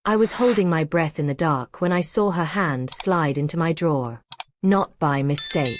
I was holding my breath in the dark when I saw her hand slide into my drawer. Not by mistake.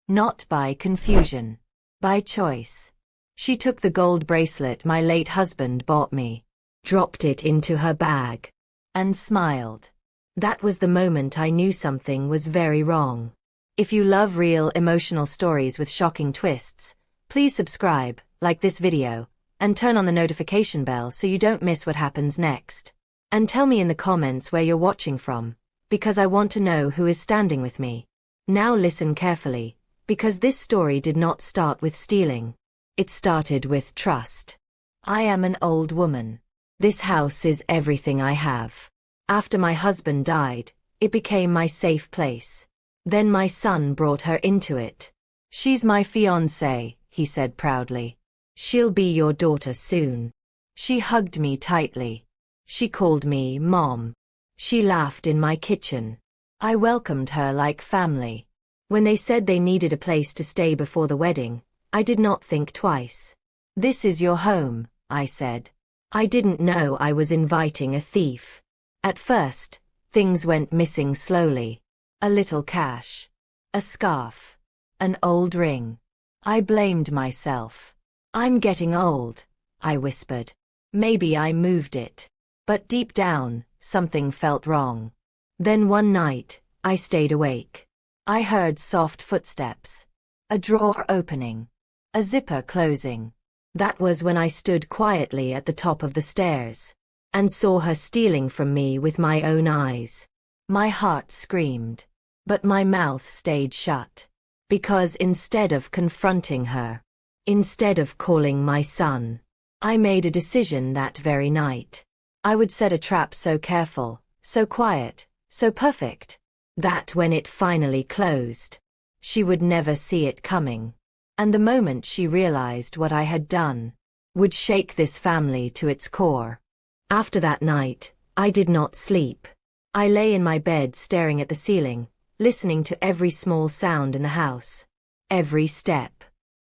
Not by confusion. By choice. She took the gold bracelet my late husband bought me, dropped it into her bag, and smiled. That was the moment I knew something was very wrong. If you love real emotional stories with shocking twists, please subscribe, like this video, and turn on the notification bell so you don't miss what happens next. And tell me in the comments where you're watching from, because I want to know who is standing with me. Now listen carefully, because this story did not start with stealing. It started with trust. I am an old woman. This house is everything I have. After my husband died, it became my safe place. Then my son brought her into it. She's my fiancée, he said proudly. She'll be your daughter soon. She hugged me tightly. She called me Mom. She laughed in my kitchen. I welcomed her like family. When they said they needed a place to stay before the wedding, I did not think twice. This is your home, I said. I didn't know I was inviting a thief. At first, things went missing slowly. A little cash. A scarf. An old ring. I blamed myself. I'm getting old, I whispered. Maybe I moved it. But deep down, something felt wrong. Then one night, I stayed awake. I heard soft footsteps. A drawer opening. A zipper closing. That was when I stood quietly at the top of the stairs and saw her stealing from me with my own eyes. My heart screamed, but my mouth stayed shut. Because instead of confronting her, instead of calling my son, I made a decision that very night. I would set a trap so careful, so quiet, so perfect, that when it finally closed, she would never see it coming. And the moment she realized what I had done, would shake this family to its core. After that night, I did not sleep. I lay in my bed staring at the ceiling, listening to every small sound in the house. Every step.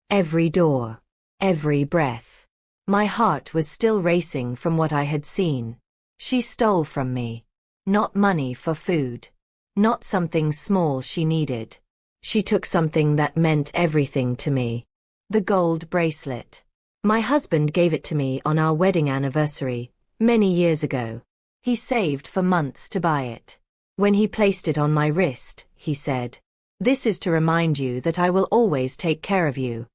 Every door. Every breath. My heart was still racing from what I had seen. She stole from me. Not money for food. Not something small she needed. She took something that meant everything to me. The gold bracelet. My husband gave it to me on our wedding anniversary, many years ago. He saved for months to buy it. When he placed it on my wrist, he said, "This is to remind you that I will always take care of you."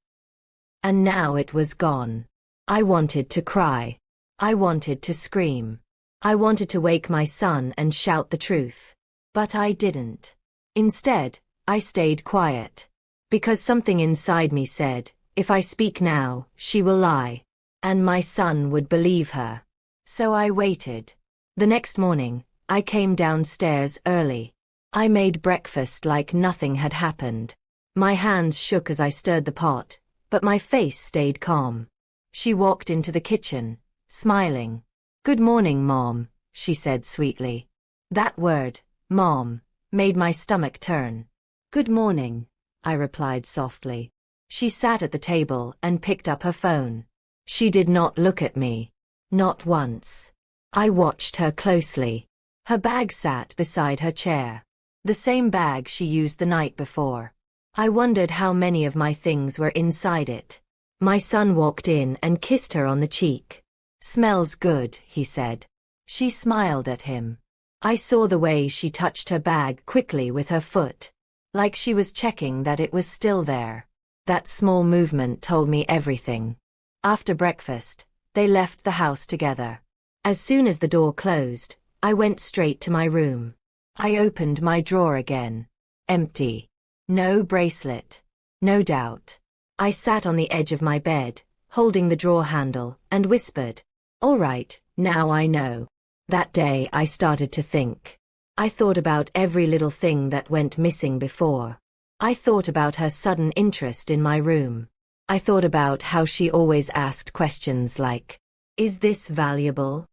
And now it was gone. I wanted to cry. I wanted to scream. I wanted to wake my son and shout the truth. But I didn't. Instead, I stayed quiet. Because something inside me said, if I speak now, she will lie. And my son would believe her. So I waited. The next morning, I came downstairs early. I made breakfast like nothing had happened. My hands shook as I stirred the pot, but my face stayed calm. She walked into the kitchen, smiling. "Good morning, Mom," she said sweetly. That word, Mom, made my stomach turn. "Good morning," I replied softly. She sat at the table and picked up her phone. She did not look at me. Not once. I watched her closely. Her bag sat beside her chair. The same bag she used the night before. I wondered how many of my things were inside it. My son walked in and kissed her on the cheek. "Smells good," he said. She smiled at him. I saw the way she touched her bag quickly with her foot, like she was checking that it was still there. That small movement told me everything. After breakfast, they left the house together. As soon as the door closed, I went straight to my room. I opened my drawer again. Empty. No bracelet. No doubt. I sat on the edge of my bed, holding the drawer handle, and whispered, "All right, now I know." That day I started to think. I thought about every little thing that went missing before. I thought about her sudden interest in my room. I thought about how she always asked questions like, "Is this valuable?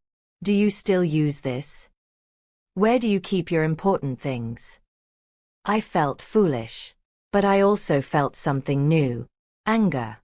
Do you still use this? Where do you keep your important things?" I felt foolish. But I also felt something new. Anger.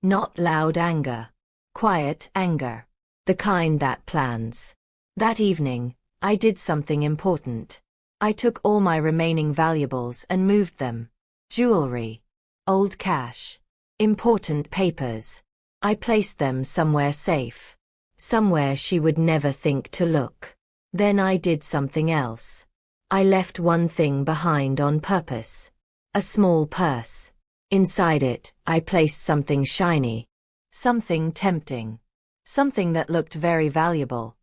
Not loud anger. Quiet anger. The kind that plans. That evening, I did something important. I took all my remaining valuables and moved them. Jewelry, old cash, important papers. I placed them somewhere safe. Somewhere she would never think to look. Then I did something else. I left one thing behind on purpose. A small purse. Inside it, I placed something shiny. Something tempting. Something that looked very valuable.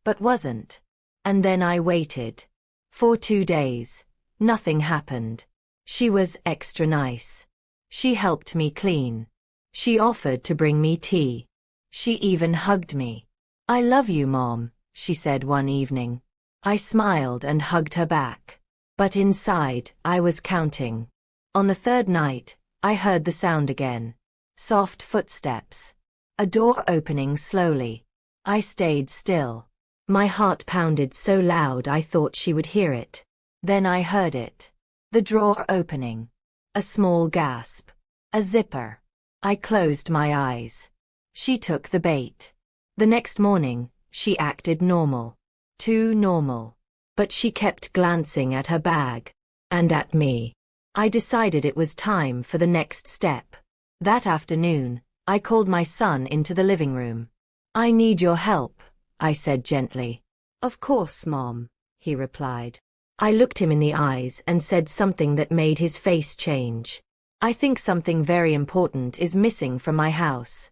But wasn't. And then I waited. For 2 days. Nothing happened. She was extra nice. She helped me clean. She offered to bring me tea. She even hugged me. "I love you, Mom," she said one evening. I smiled and hugged her back. But inside, I was counting. On the 3rd night, I heard the sound again. Soft footsteps. A door opening slowly. I stayed still. My heart pounded so loud I thought she would hear it. Then I heard it. The drawer opening. A small gasp. A zipper. I closed my eyes. She took the bait. The next morning, she acted normal. Too normal. But she kept glancing at her bag. And at me. I decided it was time for the next step. That afternoon, I called my son into the living room. "I need your help," I said gently. "Of course, Mom," he replied. I looked him in the eyes and said something that made his face change. "I think something very important is missing from my house."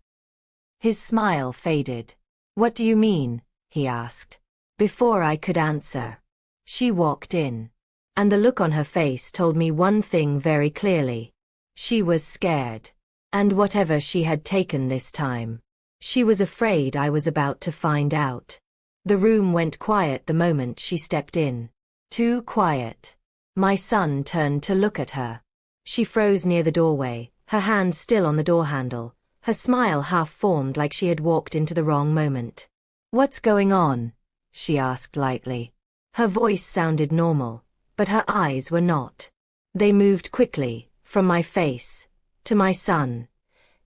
His smile faded. "What do you mean?" he asked. Before I could answer, she walked in. And the look on her face told me one thing very clearly. She was scared. And whatever she had taken this time, she was afraid I was about to find out. The room went quiet the moment she stepped in. Too quiet. My son turned to look at her. She froze near the doorway, her hand still on the door handle, her smile half formed like she had walked into the wrong moment. "What's going on?" she asked lightly. Her voice sounded normal, but her eyes were not. They moved quickly, from my face, to my son,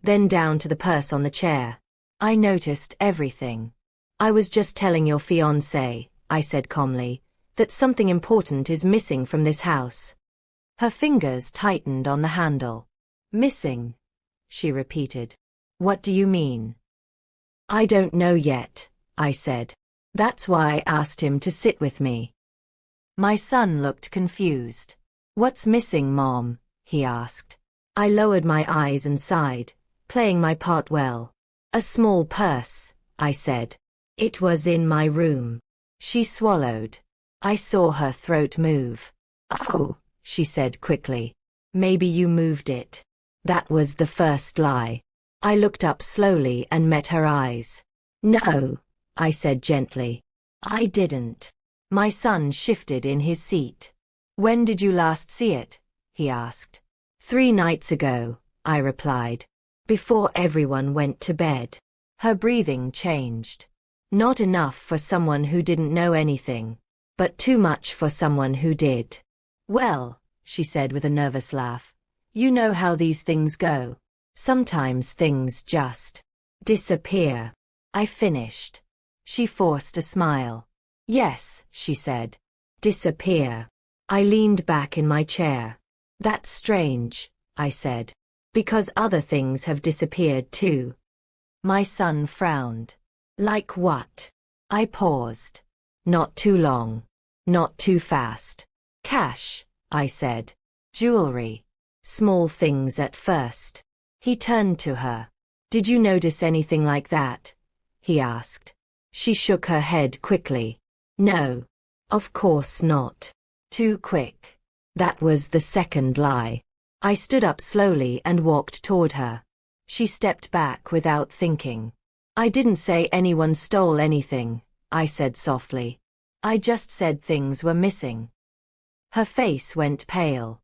then down to the purse on the chair. I noticed everything. "I was just telling your fiancé," I said calmly, "that something important is missing from this house." Her fingers tightened on the handle. "Missing?" she repeated. "What do you mean?" "I don't know yet," I said. "That's why I asked him to sit with me." My son looked confused. "What's missing, Mom?" he asked. I lowered my eyes and sighed, playing my part well. "A small purse," I said. "It was in my room." She swallowed. I saw her throat move. "Oh," she said quickly. "Maybe you moved it." That was the first lie. I looked up slowly and met her eyes. "No," I said gently. "I didn't." My son shifted in his seat. "When did you last see it?" he asked. 3 nights ago," I replied. "Before everyone went to bed." Her breathing changed. Not enough for someone who didn't know anything, but too much for someone who did. "Well," she said with a nervous laugh, "you know how these things go. Sometimes things just disappear." I finished. She forced a smile. "Yes," she said. "Disappear." I leaned back in my chair. "That's strange," I said. "Because other things have disappeared too." My son frowned. "Like what?" I paused. "Not too long. Not too fast." "Cash," I said. "Jewelry. Small things at first." He turned to her. "Did you notice anything like that?" he asked. She shook her head quickly. "No. Of course not." Too quick. That was the second lie. I stood up slowly and walked toward her. She stepped back without thinking. "I didn't say anyone stole anything," I said softly. "I just said things were missing." Her face went pale.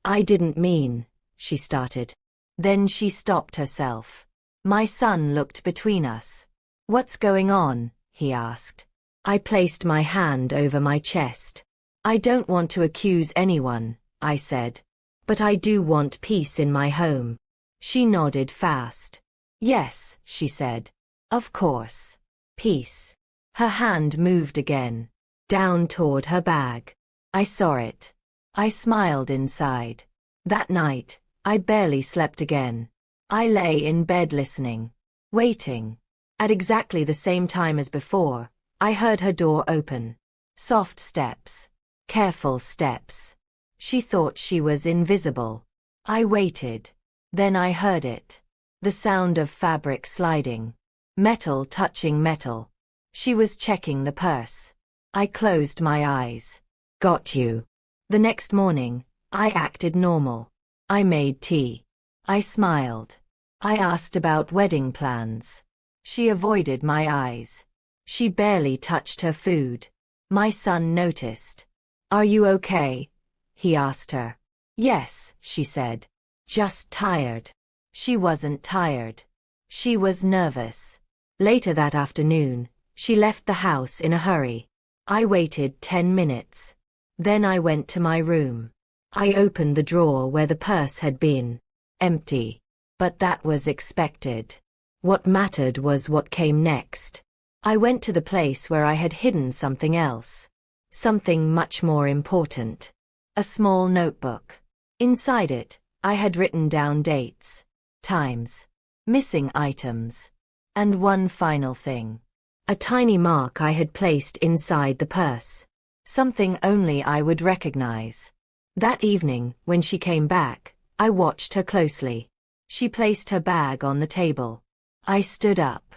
I didn't mean," she started. Then she stopped herself. My son looked between us. "What's going on?" he asked. I placed my hand over my chest. "I don't want to accuse anyone," I said. "But I do want peace in my home." She nodded fast. "Yes," she said. "Of course. Peace." Her hand moved again, down toward her bag. I saw it. I smiled inside. That night, I barely slept again. I lay in bed listening, waiting. At exactly the same time as before, I heard her door open. Soft steps. Careful steps. She thought she was invisible. I waited. Then I heard it. The sound of fabric sliding. Metal touching metal. She was checking the purse. I closed my eyes. Got you. The next morning, I acted normal. I made tea. I smiled. I asked about wedding plans. She avoided my eyes. She barely touched her food. My son noticed. Are you okay? He asked her. Yes, she said. Just tired. She wasn't tired. She was nervous. Later that afternoon, she left the house in a hurry. I waited 10 minutes. Then I went to my room. I opened the drawer where the purse had been. Empty. But that was expected. What mattered was what came next. I went to the place where I had hidden something else. Something much more important. A small notebook. Inside it, I had written down dates, times, missing items, and one final thing. A tiny mark I had placed inside the purse. Something only I would recognize. That evening, when she came back, I watched her closely. She placed her bag on the table. I stood up.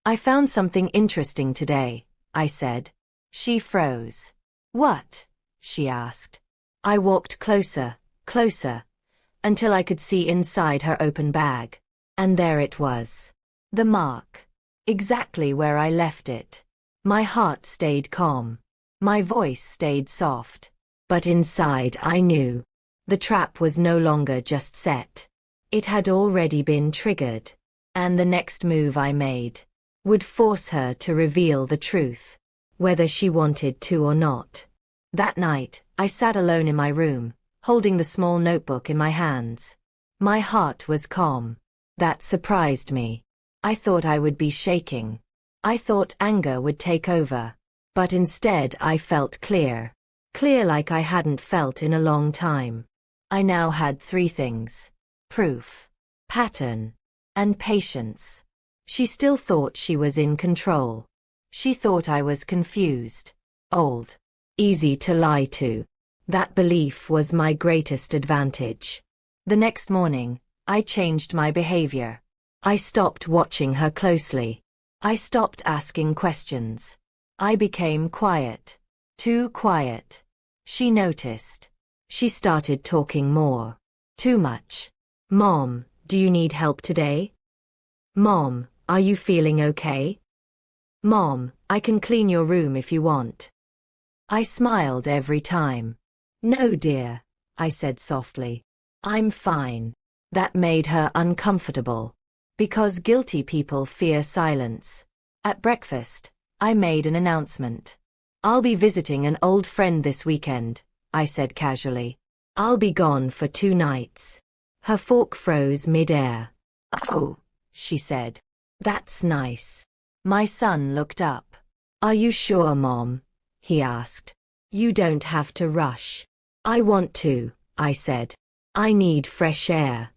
I found something interesting today, I said. She froze. What? She asked. I walked closer, closer, until I could see inside her open bag. And there it was. The mark. Exactly where I left it. My heart stayed calm. My voice stayed soft. But inside I knew. The trap was no longer just set. It had already been triggered. And the next move I made would force her to reveal the truth, whether she wanted to or not. That night, I sat alone in my room, holding the small notebook in my hands. My heart was calm. That surprised me. I thought I would be shaking. I thought anger would take over. But instead I felt clear. Clear like I hadn't felt in a long time. I now had 3 things. Proof, pattern, and patience. She still thought she was in control. She thought I was confused, old, easy to lie to. That belief was my greatest advantage. The next morning, I changed my behavior. I stopped watching her closely. I stopped asking questions. I became quiet. Too quiet. She noticed. She started talking more. Too much. Mom, do you need help today? Mom, are you feeling okay? Mom, I can clean your room if you want. I smiled every time. No, dear, I said softly. I'm fine. That made her uncomfortable. Because guilty people fear silence. At breakfast, I made an announcement. I'll be visiting an old friend this weekend, I said casually. I'll be gone for 2 nights. Her fork froze mid-air. Oh, she said. That's nice. My son looked up. Are you sure, Mom? He asked. You don't have to rush. I want to, I said. I need fresh air.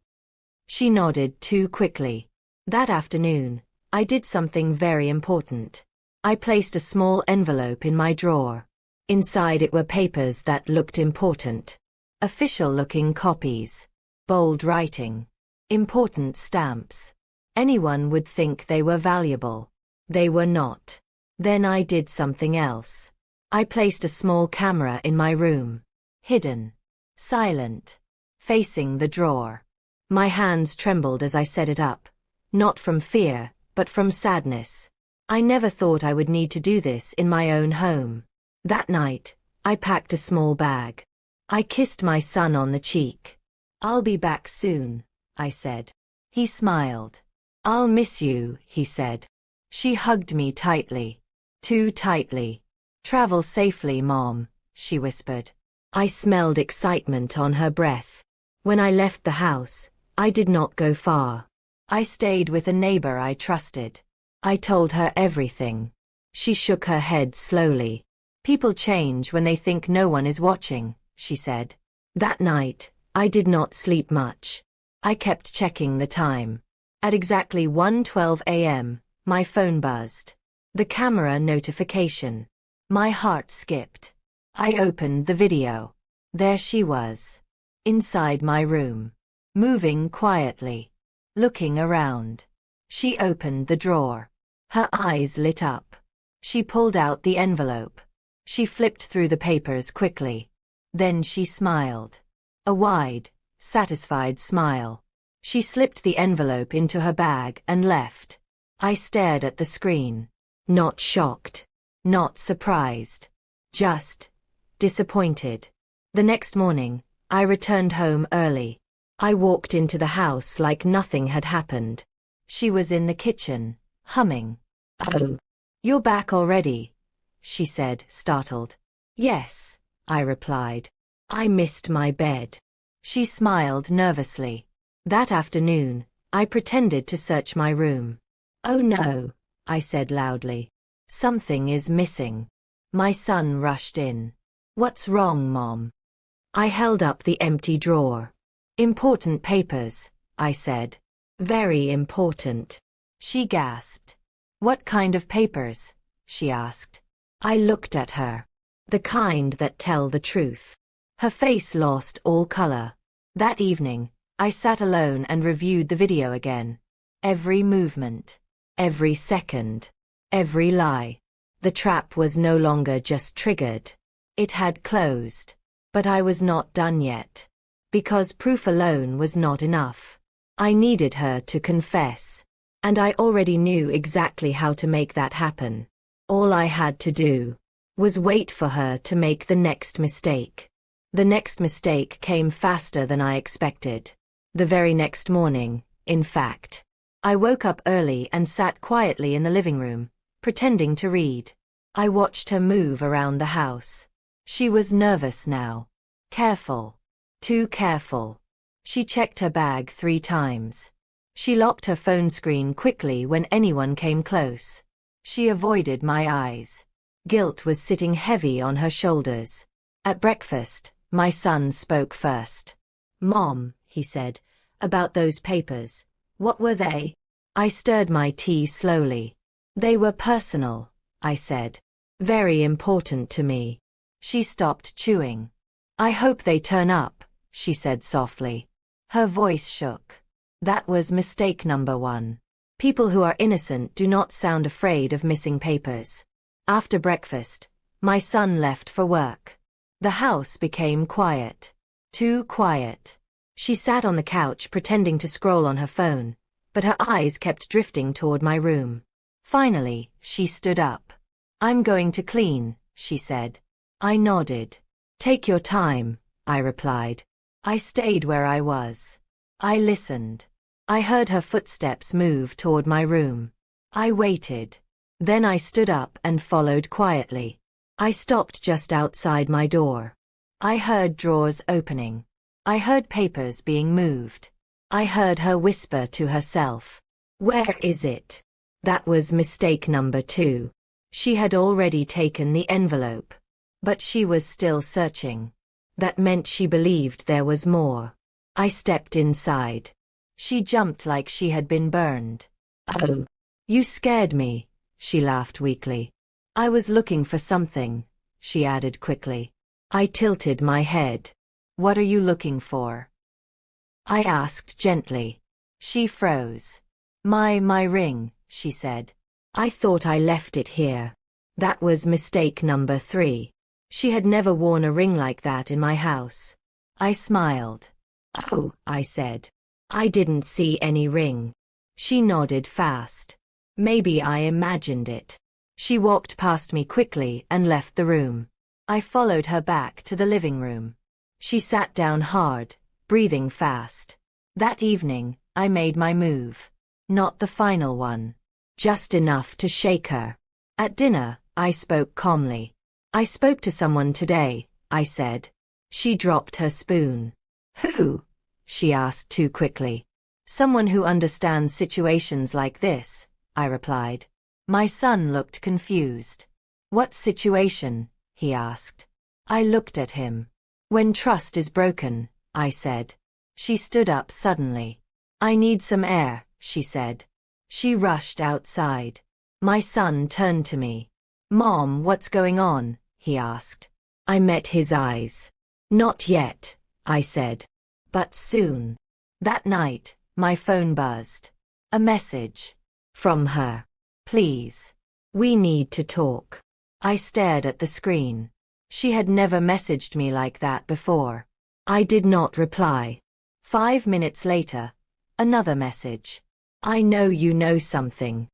She nodded too quickly. That afternoon, I did something very important. I placed a small envelope in my drawer. Inside it were papers that looked important. Official-looking copies. Bold writing. Important stamps. Anyone would think they were valuable. They were not. Then I did something else. I placed a small camera in my room. Hidden. Silent. Facing the drawer. My hands trembled as I set it up. Not from fear, but from sadness. I never thought I would need to do this in my own home. That night, I packed a small bag. I kissed my son on the cheek. I'll be back soon, I said. He smiled. I'll miss you, he said. She hugged me tightly. Too tightly. Travel safely, Mom, she whispered. I smelled excitement on her breath. When I left the house, I did not go far. I stayed with a neighbor I trusted. I told her everything. She shook her head slowly. People change when they think no one is watching, she said. That night, I did not sleep much. I kept checking the time. At exactly 1:12 a.m., my phone buzzed. The camera notification. My heart skipped. I opened the video. There she was. Inside my room. Moving quietly. Looking around. She opened the drawer. Her eyes lit up. She pulled out the envelope. She flipped through the papers quickly. Then she smiled. A wide, satisfied smile. She slipped the envelope into her bag and left. I stared at the screen. Not shocked. Not surprised. Just disappointed. The next morning, I returned home early. I walked into the house like nothing had happened. She was in the kitchen, humming. "Oh, you're back already," she said, startled. "Yes," I replied. "I missed my bed." She smiled nervously. That afternoon, I pretended to search my room. "Oh no," I said loudly. "Something is missing." My son rushed in. "What's wrong, Mom?" I held up the empty drawer. "Important papers," I said. "Very important." She gasped. "What kind of papers?" she asked. I looked at her. The kind that tell the truth. Her face lost all color. That evening, I sat alone and reviewed the video again. Every movement. Every second. Every lie. The trap was no longer just triggered. It had closed. But I was not done yet. Because proof alone was not enough. I needed her to confess. And I already knew exactly how to make that happen. All I had to do was wait for her to make the next mistake. The next mistake came faster than I expected. The very next morning, in fact. I woke up early and sat quietly in the living room, pretending to read. I watched her move around the house. She was nervous now. Careful. Too careful. She checked her bag 3 times. She locked her phone screen quickly when anyone came close. She avoided my eyes. Guilt was sitting heavy on her shoulders. At breakfast, my son spoke first. "Mom," he said, "about those papers. What were they?" I stirred my tea slowly. "They were personal," I said. "Very important to me." She stopped chewing. "I hope they turn up," she said softly. Her voice shook. That was mistake number 1. People who are innocent do not sound afraid of missing papers. After breakfast, my son left for work. The house became quiet. Too quiet. She sat on the couch pretending to scroll on her phone, but her eyes kept drifting toward my room. Finally, she stood up. "I'm going to clean," she said. I nodded. "Take your time," I replied. I stayed where I was. I listened. I heard her footsteps move toward my room. I waited. Then I stood up and followed quietly. I stopped just outside my door. I heard drawers opening. I heard papers being moved. I heard her whisper to herself. "Where is it?" That was mistake number 2. She had already taken the envelope. But she was still searching. That meant she believed there was more. I stepped inside. She jumped like she had been burned. "Oh, you scared me," she laughed weakly. "I was looking for something," she added quickly. I tilted my head. "What are you looking for?" I asked gently. She froze. My ring," she said. "I thought I left it here." That was mistake number 3. She had never worn a ring like that in my house. I smiled. "Oh," I said. "I didn't see any ring." She nodded fast. "Maybe I imagined it." She walked past me quickly and left the room. I followed her back to the living room. She sat down hard, breathing fast. That evening, I made my move. Not the final one. Just enough to shake her. At dinner, I spoke calmly. "I spoke to someone today," I said. She dropped her spoon. "Who?" she asked too quickly. "Someone who understands situations like this," I replied. My son looked confused. What situation? He asked. I looked at him. When trust is broken, I said. She stood up suddenly. I need some air, she said. She rushed outside. My son turned to me. Mom, what's going on? He asked. I met his eyes. Not yet, I said. But soon. That night, my phone buzzed. A message. From her. Please. We need to talk. I stared at the screen. She had never messaged me like that before. I did not reply. 5 minutes later, another message. I know you know something.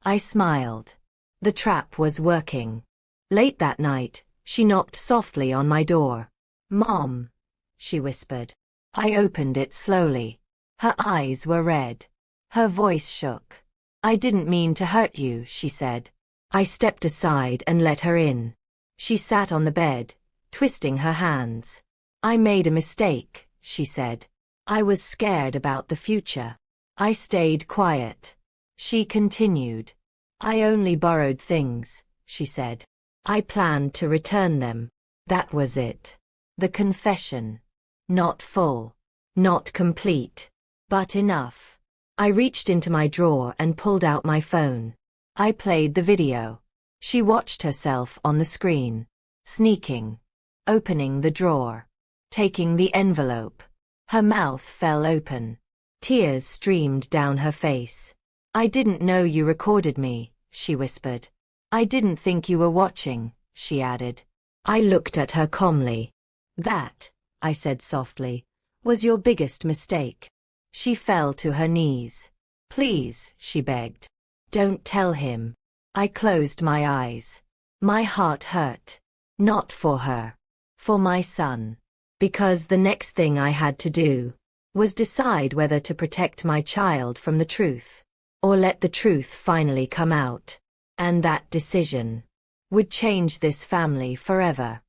I smiled. The trap was working. Late that night, she knocked softly on my door. Mom, she whispered. I opened it slowly. Her eyes were red. Her voice shook. I didn't mean to hurt you, she said. I stepped aside and let her in. She sat on the bed, twisting her hands. I made a mistake, she said. I was scared about the future. I stayed quiet. She continued. I only borrowed things, she said. I planned to return them. That was it. The confession. Not full. Not complete. But enough. I reached into my drawer and pulled out my phone. I played the video. She watched herself on the screen. Sneaking. Opening the drawer. Taking the envelope. Her mouth fell open. Tears streamed down her face. I didn't know you recorded me, she whispered. I didn't think you were watching, she added. I looked at her calmly. That, I said softly, was your biggest mistake. She fell to her knees. Please, she begged. Don't tell him. I closed my eyes. My heart hurt. Not for her. For my son. Because the next thing I had to do was decide whether to protect my child from the truth, or let the truth finally come out. And that decision would change this family forever.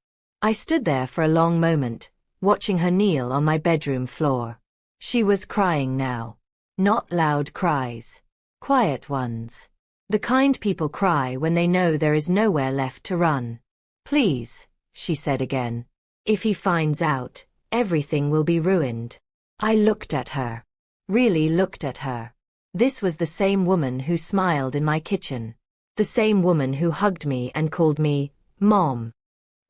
I stood there for a long moment, watching her kneel on my bedroom floor. She was crying now. Not loud cries. Quiet ones. The kind people cry when they know there is nowhere left to run. Please, she said again. If he finds out, everything will be ruined. I looked at her. Really looked at her. This was the same woman who smiled in my kitchen. The same woman who hugged me and called me, Mom.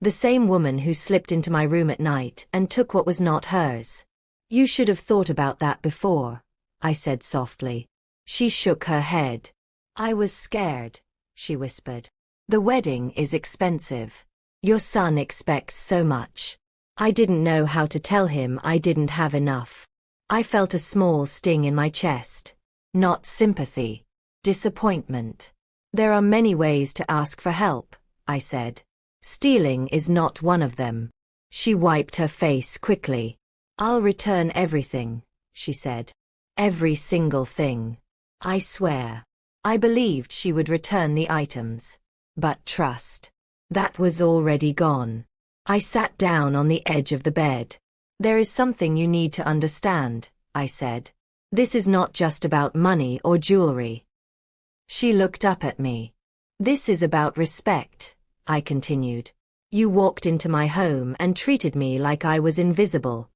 The same woman who slipped into my room at night and took what was not hers. You should have thought about that before, I said softly. She shook her head. I was scared, she whispered. The wedding is expensive. Your son expects so much. I didn't know how to tell him I didn't have enough. I felt a small sting in my chest. Not sympathy. Disappointment. There are many ways to ask for help, I said. Stealing is not one of them. She wiped her face quickly. I'll return everything, she said. Every single thing. I swear. I believed she would return the items. But trust. That was already gone. I sat down on the edge of the bed. There is something you need to understand, I said. This is not just about money or jewelry. She looked up at me. This is about respect, I continued. You walked into my home and treated me like I was invisible.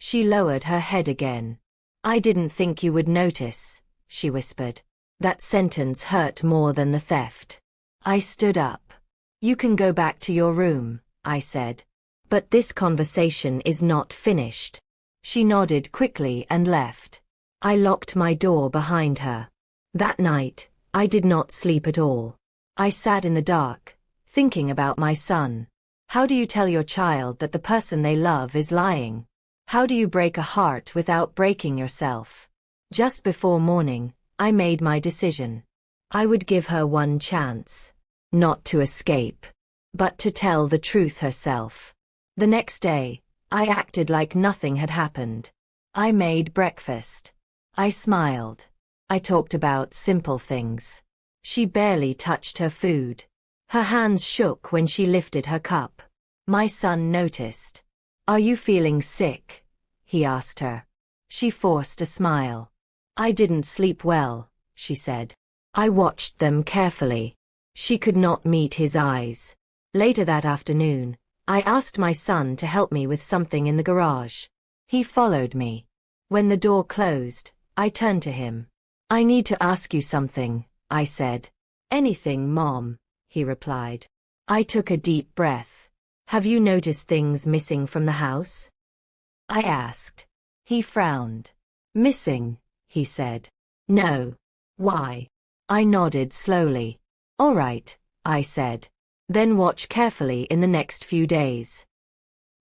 She lowered her head again. I didn't think you would notice, she whispered. That sentence hurt more than the theft. I stood up. You can go back to your room, I said. But this conversation is not finished. She nodded quickly and left. I locked my door behind her. That night, I did not sleep at all. I sat in the dark, thinking about my son. How do you tell your child that the person they love is lying? How do you break a heart without breaking yourself? Just before morning, I made my decision. I would give her one chance. Not to escape, but to tell the truth herself. The next day, I acted like nothing had happened. I made breakfast. I smiled. I talked about simple things. She barely touched her food. Her hands shook when she lifted her cup. My son noticed. Are you feeling sick? He asked her. She forced a smile. I didn't sleep well, she said. I watched them carefully. She could not meet his eyes. Later that afternoon, I asked my son to help me with something in the garage. He followed me. When the door closed, I turned to him. I need to ask you something, I said. Anything, Mom, he replied. I took a deep breath. Have you noticed things missing from the house? I asked. He frowned. Missing, he said. No. Why? I nodded slowly. All right, I said. Then watch carefully in the next few days.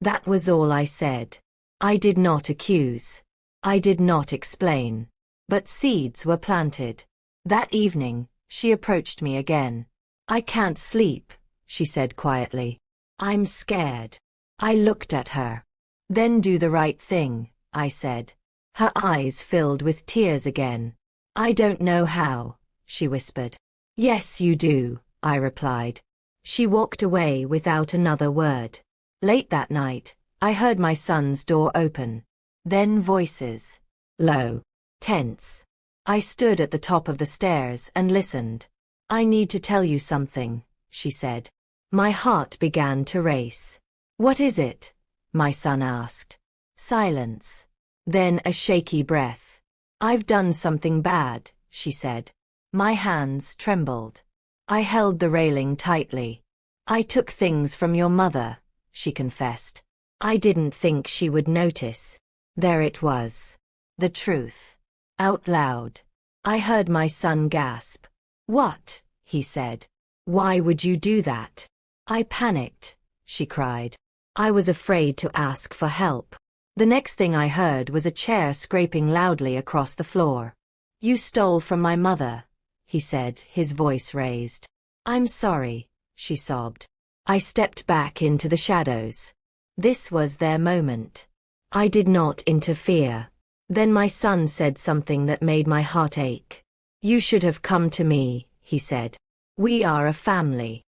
That was all I said. I did not accuse. I did not explain. But seeds were planted. That evening, she approached me again. I can't sleep, she said quietly. I'm scared. I looked at her. Then do the right thing, I said. Her eyes filled with tears again. I don't know how, she whispered. Yes, you do, I replied. She walked away without another word. Late that night, I heard my son's door open. Then voices. Low. Tense. I stood at the top of the stairs and listened. I need to tell you something, she said. My heart began to race. What is it? My son asked. Silence. Then a shaky breath. I've done something bad, she said. My hands trembled. I held the railing tightly. I took things from your mother, she confessed. I didn't think she would notice. There it was. The truth. Out loud. I heard my son gasp. What? He said. Why would you do that? I panicked, she cried. I was afraid to ask for help. The next thing I heard was a chair scraping loudly across the floor. You stole from my mother, he said, his voice raised. I'm sorry, she sobbed. I stepped back into the shadows. This was their moment. I did not interfere. Then my son said something that made my heart ache. You should have come to me, he said. We are a family.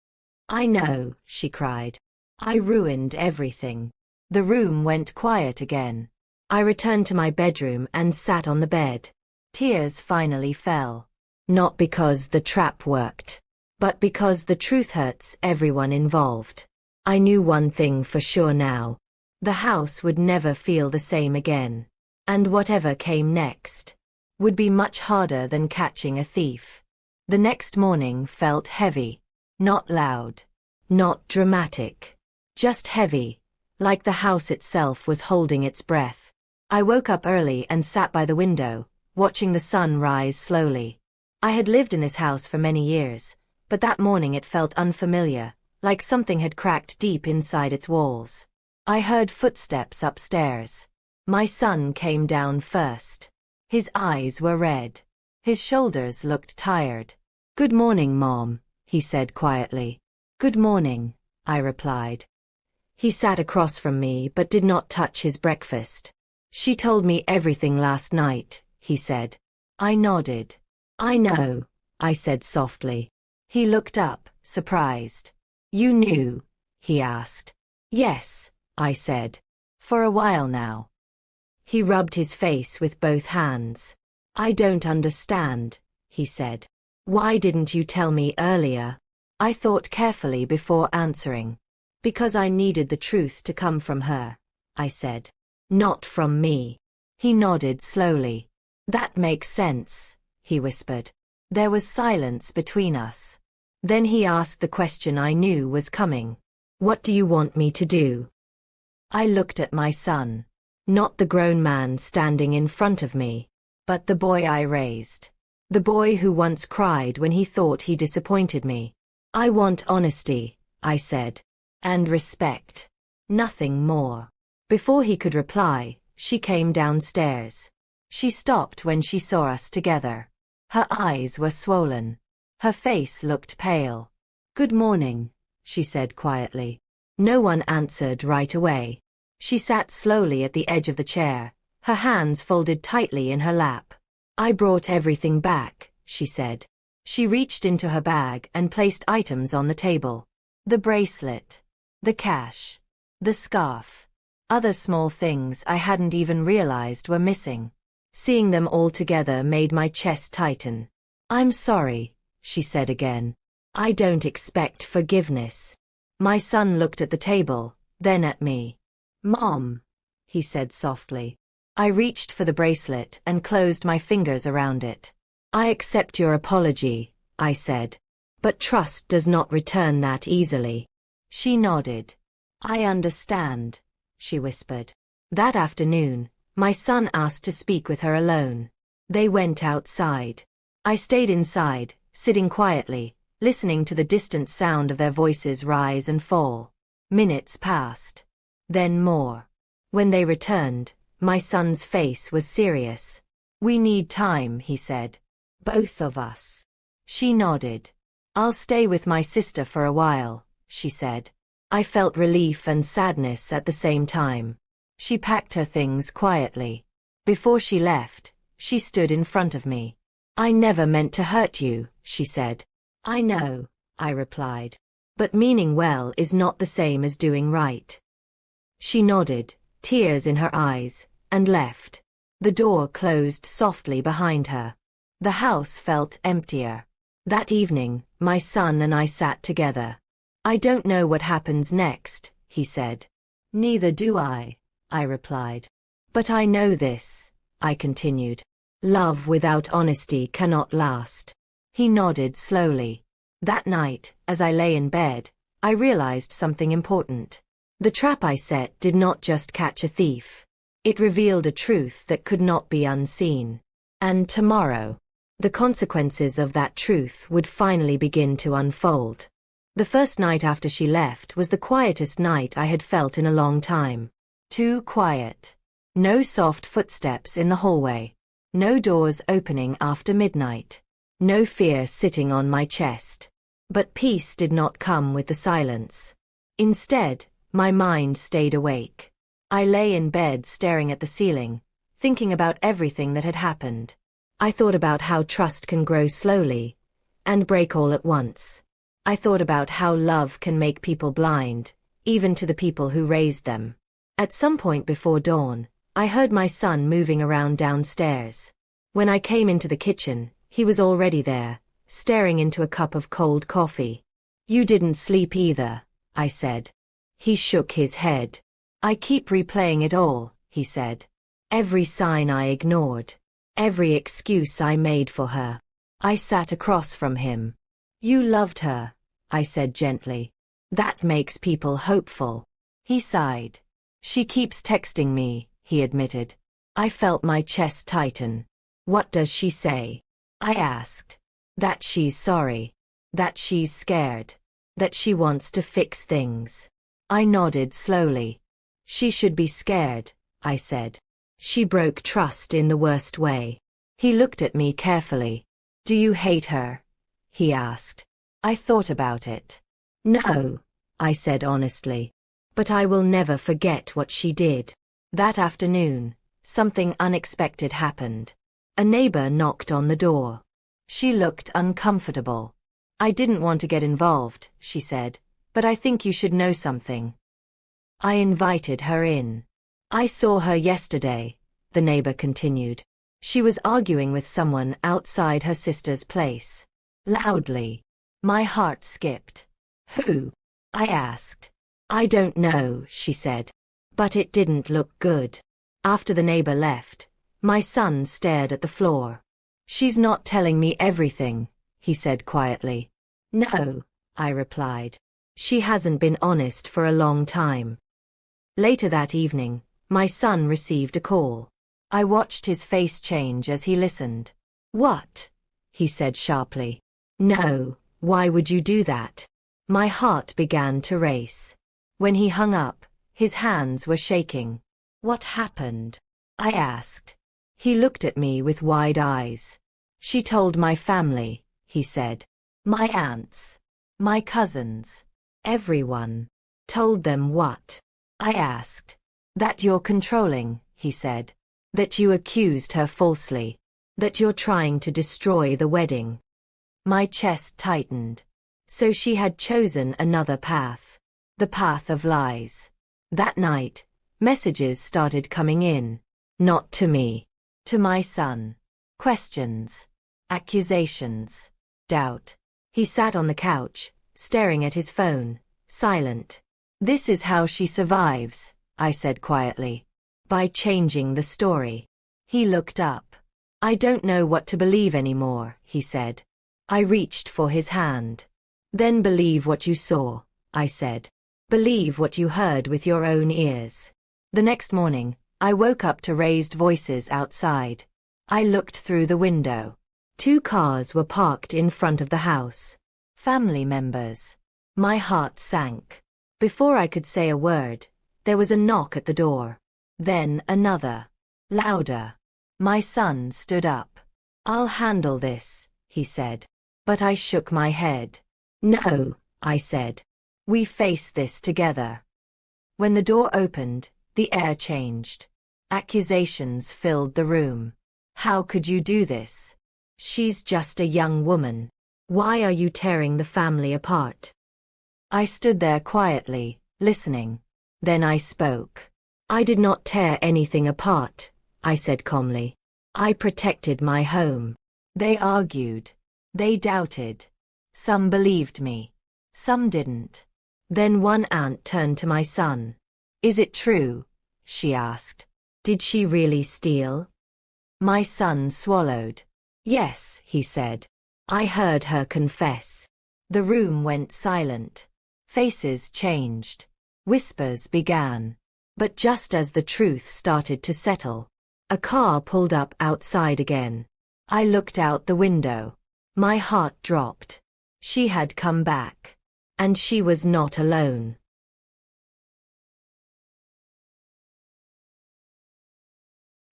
I know, she cried. I ruined everything. The room went quiet again. I returned to my bedroom and sat on the bed. Tears finally fell. Not because the trap worked, but because the truth hurts everyone involved. I knew one thing for sure now. The house would never feel the same again. And whatever came next would be much harder than catching a thief. The next morning felt heavy. Not loud. Not dramatic. Just heavy. Like the house itself was holding its breath. I woke up early and sat by the window, watching the sun rise slowly. I had lived in this house for many years, but that morning it felt unfamiliar, like something had cracked deep inside its walls. I heard footsteps upstairs. My son came down first. His eyes were red. His shoulders looked tired. Good morning, Mom, he said quietly. Good morning, I replied. He sat across from me but did not touch his breakfast. She told me everything last night, he said. I nodded. I know, I said softly. He looked up, surprised. You knew? He asked. Yes, I said. For a while now. He rubbed his face with both hands. I don't understand, he said. Why didn't you tell me earlier? I thought carefully before answering. Because I needed the truth to come from her, I said. Not from me. He nodded slowly. That makes sense, he whispered. There was silence between us. Then he asked the question I knew was coming. What do you want me to do? I looked at my son. Not the grown man standing in front of me, but the boy I raised. The boy who once cried when he thought he disappointed me. I want honesty, I said. And respect. Nothing more. Before he could reply, she came downstairs. She stopped when she saw us together. Her eyes were swollen. Her face looked pale. Good morning, she said quietly. No one answered right away. She sat slowly at the edge of the chair, her hands folded tightly in her lap. I brought everything back, she said. She reached into her bag and placed items on the table. The bracelet. The cash. The scarf. Other small things I hadn't even realized were missing. Seeing them all together made my chest tighten. I'm sorry, she said again. I don't expect forgiveness. My son looked at the table, then at me. Mom, he said softly. I reached for the bracelet and closed my fingers around it. I accept your apology, I said. But trust does not return that easily. She nodded. I understand, she whispered. That afternoon, my son asked to speak with her alone. They went outside. I stayed inside, sitting quietly, listening to the distant sound of their voices rise and fall. Minutes passed. Then more. When they returned, my son's face was serious. We need time, he said. Both of us. She nodded. I'll stay with my sister for a while, she said. I felt relief and sadness at the same time. She packed her things quietly. Before she left, she stood in front of me. I never meant to hurt you, she said. I know, I replied. But meaning well is not the same as doing right. She nodded, tears in her eyes, and left. The door closed softly behind her. The house felt emptier. That evening, my son and I sat together. I don't know what happens next, he said. Neither do I replied. But I know this, I continued. Love without honesty cannot last. He nodded slowly. That night, as I lay in bed, I realized something important. The trap I set did not just catch a thief. It revealed a truth that could not be unseen. And tomorrow, the consequences of that truth would finally begin to unfold. The first night after she left was the quietest night I had felt in a long time. Too quiet. No soft footsteps in the hallway. No doors opening after midnight. No fear sitting on my chest. But peace did not come with the silence. Instead, my mind stayed awake. I lay in bed staring at the ceiling, thinking about everything that had happened. I thought about how trust can grow slowly and break all at once. I thought about how love can make people blind, even to the people who raised them. At some point before dawn, I heard my son moving around downstairs. When I came into the kitchen, he was already there, staring into a cup of cold coffee. You didn't sleep either, I said. He shook his head. I keep replaying it all, he said. Every sign I ignored. Every excuse I made for her. I sat across from him. You loved her, I said gently. That makes people hopeful. He sighed. She keeps texting me, he admitted. I felt my chest tighten. What does she say? I asked. That she's sorry. That she's scared. That she wants to fix things. I nodded slowly. She should be scared, I said. She broke trust in the worst way. He looked at me carefully. Do you hate her? He asked. I thought about it. No, I said honestly. But I will never forget what she did. That afternoon, something unexpected happened. A neighbor knocked on the door. She looked uncomfortable. I didn't want to get involved, she said, but I think you should know something. I invited her in. I saw her yesterday, the neighbor continued. She was arguing with someone outside her sister's place. Loudly. My heart skipped. Who? I asked. I don't know, she said. But it didn't look good. After the neighbor left, my son stared at the floor. She's not telling me everything, he said quietly. No, I replied. She hasn't been honest for a long time. Later that evening, my son received a call. I watched his face change as he listened. What? He said sharply. No, why would you do that? My heart began to race. When he hung up, his hands were shaking. What happened? I asked. He looked at me with wide eyes. She told my family, he said. My aunts. My cousins. Everyone. Told them what? I asked. That you're controlling, he said. That you accused her falsely. That you're trying to destroy the wedding. My chest tightened. So she had chosen another path. The path of lies. That night, messages started coming in. Not to me. To my son. Questions. accusations, doubt. He sat on the couch, staring at his phone, silent. This is how she survives, I said quietly. By changing the story. He looked up. I don't know what to believe anymore, he said. I reached for his hand. Then believe what you saw, I said. Believe what you heard with your own ears. The next morning, I woke up to raised voices outside. I looked through the window. 2 cars were parked in front of the house. Family members. My heart sank. Before I could say a word, there was a knock at the door. Then another. Louder. My son stood up. I'll handle this, he said. But I shook my head. No, I said. We face this together. When the door opened, the air changed. Accusations filled the room. How could you do this? She's just a young woman. Why are you tearing the family apart? I stood there quietly, listening. Then I spoke. I did not tear anything apart, I said calmly. I protected my home. They argued. They doubted. Some believed me. Some didn't. Then one aunt turned to my son. Is it true? She asked. Did she really steal? My son swallowed. Yes, he said. I heard her confess. The room went silent. Faces changed. Whispers began. But just as the truth started to settle, a car pulled up outside again. I looked out the window. My heart dropped. She had come back. And she was not alone.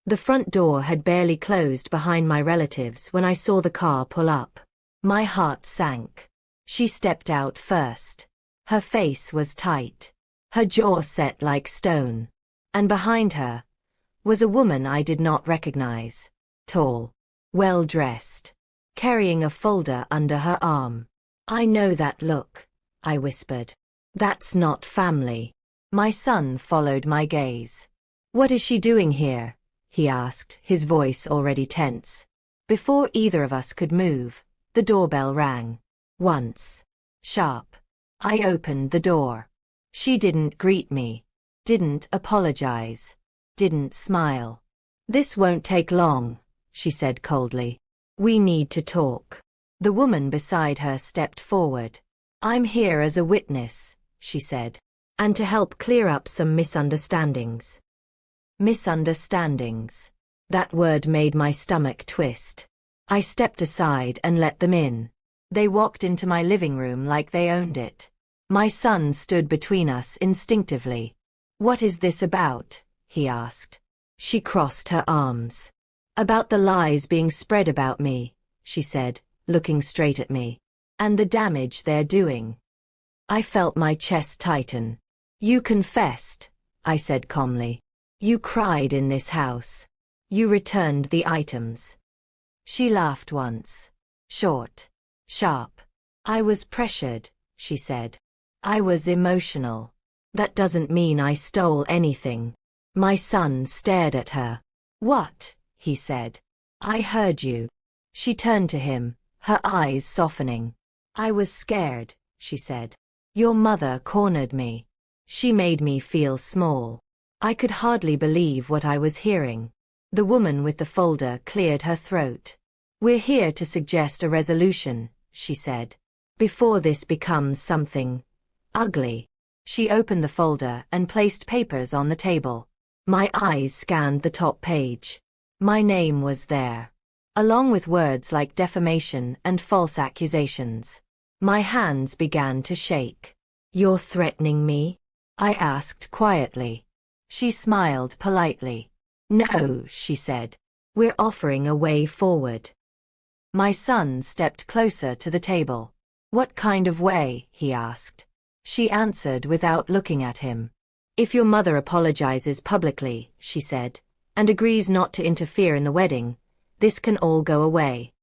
The front door had barely closed behind my relatives when I saw the car pull up. My heart sank. She stepped out first. Her face was tight. Her jaw set like stone. And behind her was a woman I did not recognize. Tall. Well-dressed. Carrying a folder under her arm. I know that look, I whispered. That's not family. My son followed my gaze. What is she doing here? He asked, his voice already tense. Before either of us could move, the doorbell rang. Once. Sharp. I opened the door. She didn't greet me. Didn't apologize. Didn't smile. This won't take long, she said coldly. We need to talk. The woman beside her stepped forward. I'm here as a witness, she said, and to help clear up some misunderstandings. Misunderstandings. That word made my stomach twist. I stepped aside and let them in. They walked into my living room like they owned it. My son stood between us instinctively. What is this about? He asked. She crossed her arms. About the lies being spread about me, she said, looking straight at me. And the damage they're doing. I felt my chest tighten. You confessed, I said calmly. You cried in this house. You returned the items. She laughed once. Short. Sharp. I was pressured, she said. I was emotional. That doesn't mean I stole anything. My son stared at her. What? He said. I heard you. She turned to him, her eyes softening. I was scared, she said. Your mother cornered me. She made me feel small. I could hardly believe what I was hearing. The woman with the folder cleared her throat. We're here to suggest a resolution, she said. Before this becomes something ugly. She opened the folder and placed papers on the table. My eyes scanned the top page. My name was there, along with words like defamation and false accusations. My hands began to shake. You're threatening me? I asked quietly. She smiled politely. No, she said. We're offering a way forward. My son stepped closer to the table. What kind of way? He asked. She answered without looking at him. If your mother apologizes publicly, she said, and agrees not to interfere in the wedding, this can all go away.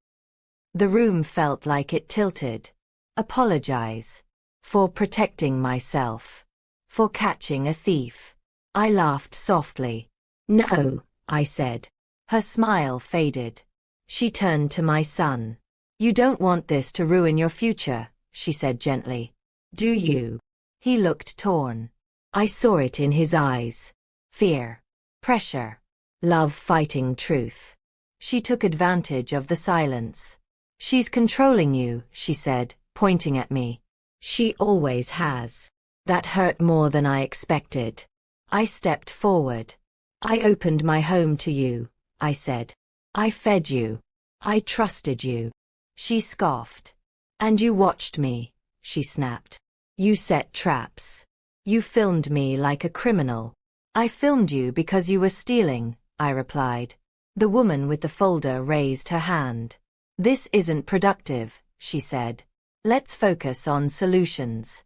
The room felt like it tilted. Apologize. For protecting myself. For catching a thief. I laughed softly. No, I said. Her smile faded. She turned to my son. You don't want this to ruin your future, she said gently. Do you? He looked torn. I saw it in his eyes. Fear. Pressure. Love fighting truth. She took advantage of the silence. She's controlling you, she said, pointing at me. She always has. That hurt more than I expected. I stepped forward. I opened my home to you, I said. I fed you. I trusted you. She scoffed. And you watched me, she snapped. You set traps. You filmed me like a criminal. I filmed you because you were stealing, I replied. The woman with the folder raised her hand. This isn't productive, she said. Let's focus on solutions.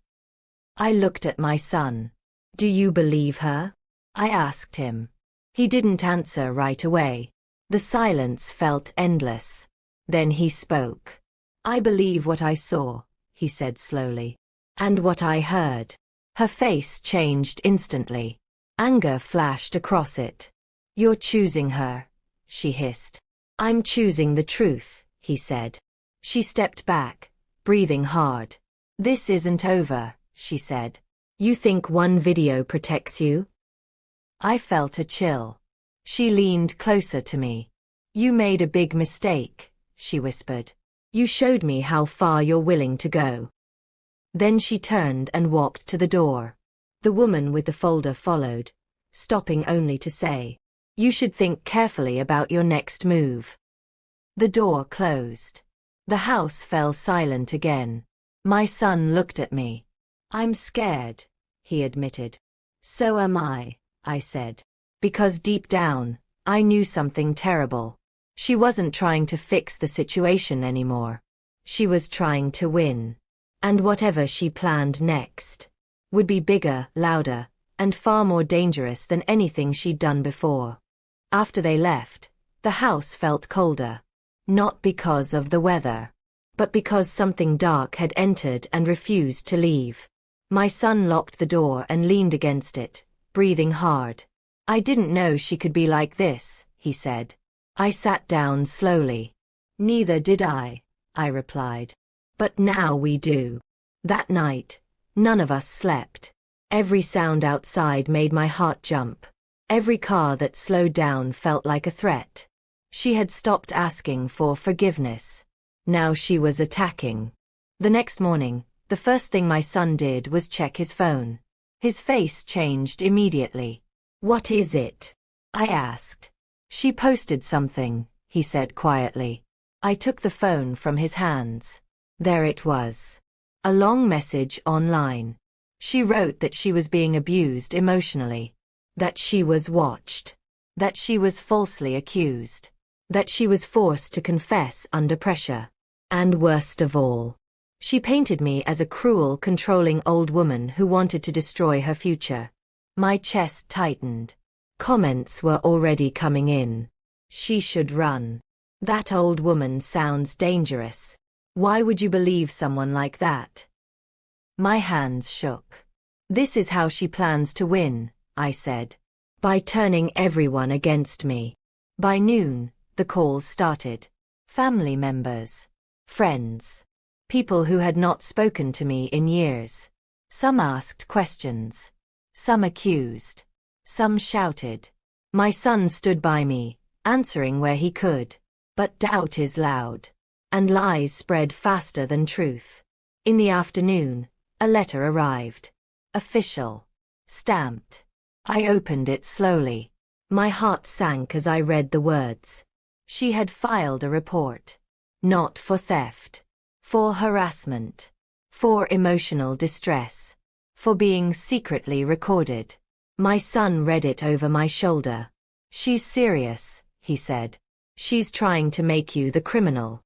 I looked at my son. Do you believe her? I asked him. He didn't answer right away. The silence felt endless. Then he spoke. I believe what I saw, he said slowly. And what I heard. Her face changed instantly. Anger flashed across it. You're choosing her, she hissed. I'm choosing the truth, he said. She stepped back, breathing hard. This isn't over, she said. You think one video protects you? I felt a chill. She leaned closer to me. You made a big mistake, she whispered. You showed me how far you're willing to go. Then she turned and walked to the door. The woman with the folder followed, stopping only to say, You should think carefully about your next move. The door closed. The house fell silent again. My son looked at me. I'm scared, he admitted. So am I said. Because deep down, I knew something terrible. She wasn't trying to fix the situation anymore. She was trying to win. And whatever she planned next would be bigger, louder, and far more dangerous than anything she'd done before. After they left, the house felt colder. Not because of the weather, but because something dark had entered and refused to leave. My son locked the door and leaned against it, breathing hard. I didn't know she could be like this, he said. I sat down slowly. Neither did I replied. But now we do. That night, none of us slept. Every sound outside made my heart jump. Every car that slowed down felt like a threat. She had stopped asking for forgiveness. Now she was attacking. The next morning, the first thing my son did was check his phone. His face changed immediately. What is it? I asked. She posted something, he said quietly. I took the phone from his hands. There it was. A long message online. She wrote that she was being abused emotionally. That she was watched. That she was falsely accused. That she was forced to confess under pressure. And worst of all, she painted me as a cruel, controlling old woman who wanted to destroy her future. My chest tightened. Comments were already coming in. She should run. That old woman sounds dangerous. Why would you believe someone like that? My hands shook. This is how she plans to win, I said. By turning everyone against me. By noon, the calls started. Family members. Friends. People who had not spoken to me in years. Some asked questions. Some accused. Some shouted. My son stood by me, answering where he could. But doubt is loud. And lies spread faster than truth. In the afternoon, a letter arrived. Official. Stamped. I opened it slowly. My heart sank as I read the words. She had filed a report. Not for theft. For harassment. For emotional distress. For being secretly recorded. My son read it over my shoulder. She's serious, he said. She's trying to make you the criminal.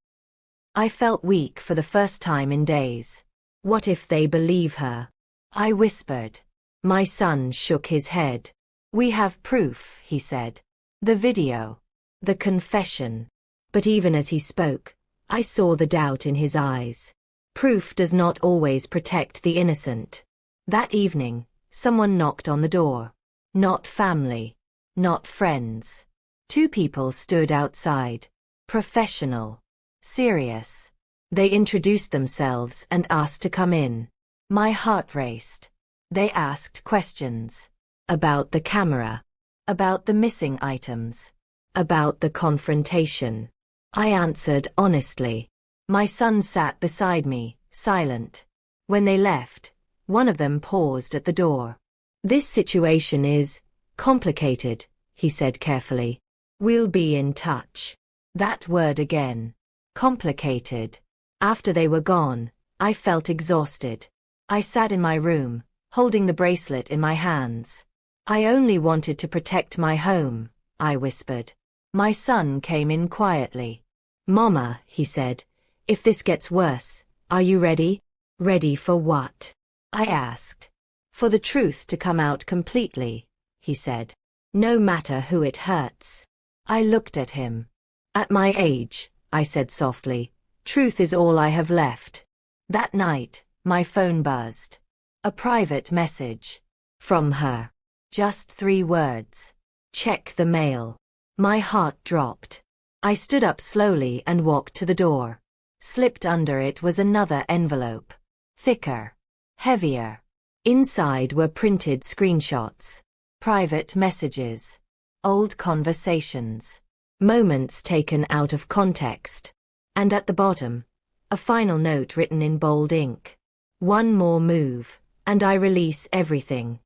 I felt weak for the first time in days. What if they believe her? I whispered. My son shook his head. We have proof, he said. The video. The confession. But even as he spoke, I saw the doubt in his eyes. Proof does not always protect the innocent. That evening, someone knocked on the door. Not family. Not friends. Two people stood outside. Professional. Serious. They introduced themselves and asked to come in. My heart raced. They asked questions. About the camera. About the missing items. About the confrontation. I answered honestly. My son sat beside me, silent. When they left, one of them paused at the door. "This situation is complicated," he said carefully. "We'll be in touch." That word again. Complicated. After they were gone, I felt exhausted. I sat in my room, holding the bracelet in my hands. "I only wanted to protect my home," I whispered. My son came in quietly. "Mama," he said, "if this gets worse, are you ready?" "Ready for what?" I asked. "For the truth to come out completely," he said. "No matter who it hurts." I looked at him. "At my age," I said softly, "truth is all I have left." That night, my phone buzzed. A private message. From her. Just 3 words. "Check the mail." My heart dropped. I stood up slowly and walked to the door. Slipped under it was another envelope. Thicker. Heavier. Inside were printed screenshots. Private messages. Old conversations. Moments taken out of context. And at the bottom, a final note written in bold ink. "One more move, and I release everything."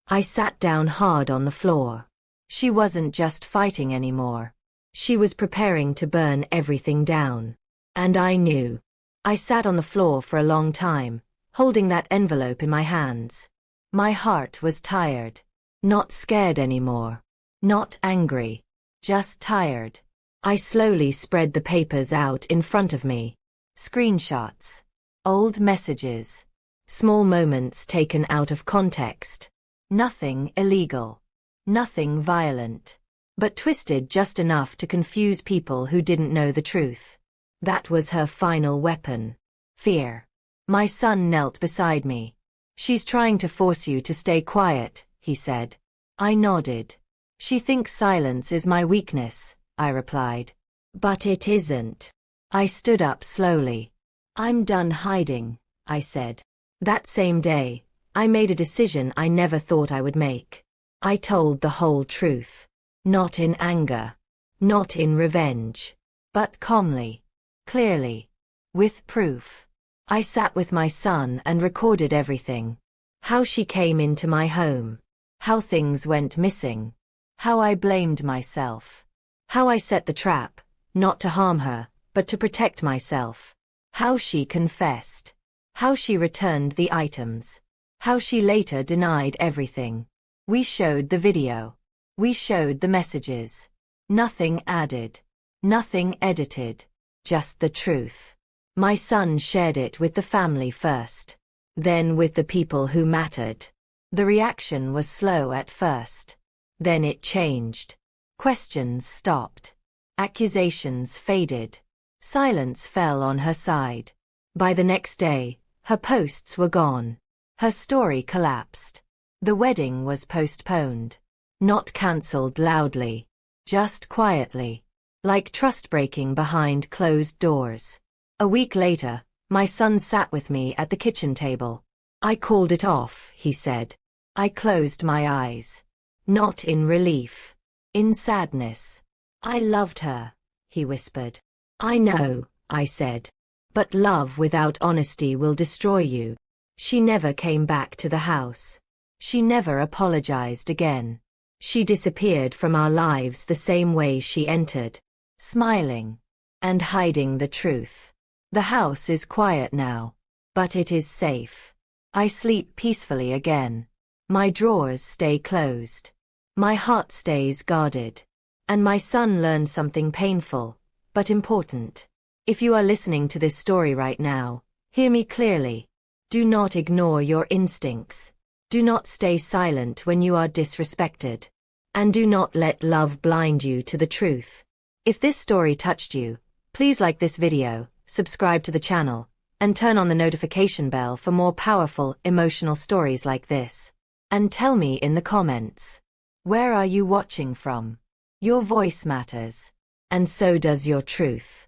I sat down hard on the floor. She wasn't just fighting anymore. She was preparing to burn everything down. And I knew. I sat on the floor for a long time, holding that envelope in my hands. My heart was tired. Not scared anymore. Not angry. Just tired. I slowly spread the papers out in front of me. Screenshots. Old messages. Small moments taken out of context. Nothing illegal. Nothing violent. But twisted just enough to confuse people who didn't know the truth. That was her final weapon. Fear. My son knelt beside me. "She's trying to force you to stay quiet," he said. I nodded. "She thinks silence is my weakness," I replied. "But it isn't." I stood up slowly. "I'm done hiding," I said. That same day, I made a decision I never thought I would make. I told the whole truth. Not in anger. Not in revenge. But calmly. Clearly. With proof. I sat with my son and recorded everything. How she came into my home. How things went missing. How I blamed myself. How I set the trap, not to harm her, but to protect myself. How she confessed. How she returned the items. How she later denied everything. We showed the video. We showed the messages. Nothing added. Nothing edited. Just the truth. My son shared it with the family first. Then with the people who mattered. The reaction was slow at first. Then it changed. Questions stopped. Accusations faded. Silence fell on her side. By the next day, her posts were gone. Her story collapsed. The wedding was postponed. Not cancelled loudly. Just quietly. Like trust breaking behind closed doors. A week later, my son sat with me at the kitchen table. "I called it off," he said. I closed my eyes. Not in relief. In sadness. "I loved her," he whispered. "I know," I said. "But love without honesty will destroy you." She never came back to the house. She never apologized again. She disappeared from our lives the same way she entered. Smiling. And hiding the truth. The house is quiet now. But it is safe. I sleep peacefully again. My drawers stay closed. My heart stays guarded. And my son learned something painful, but important. If you are listening to this story right now, hear me clearly. Do not ignore your instincts. Do not stay silent when you are disrespected. And do not let love blind you to the truth. If this story touched you, please like this video, subscribe to the channel, and turn on the notification bell for more powerful, emotional stories like this. And tell me in the comments. Where are you watching from? Your voice matters. And so does your truth.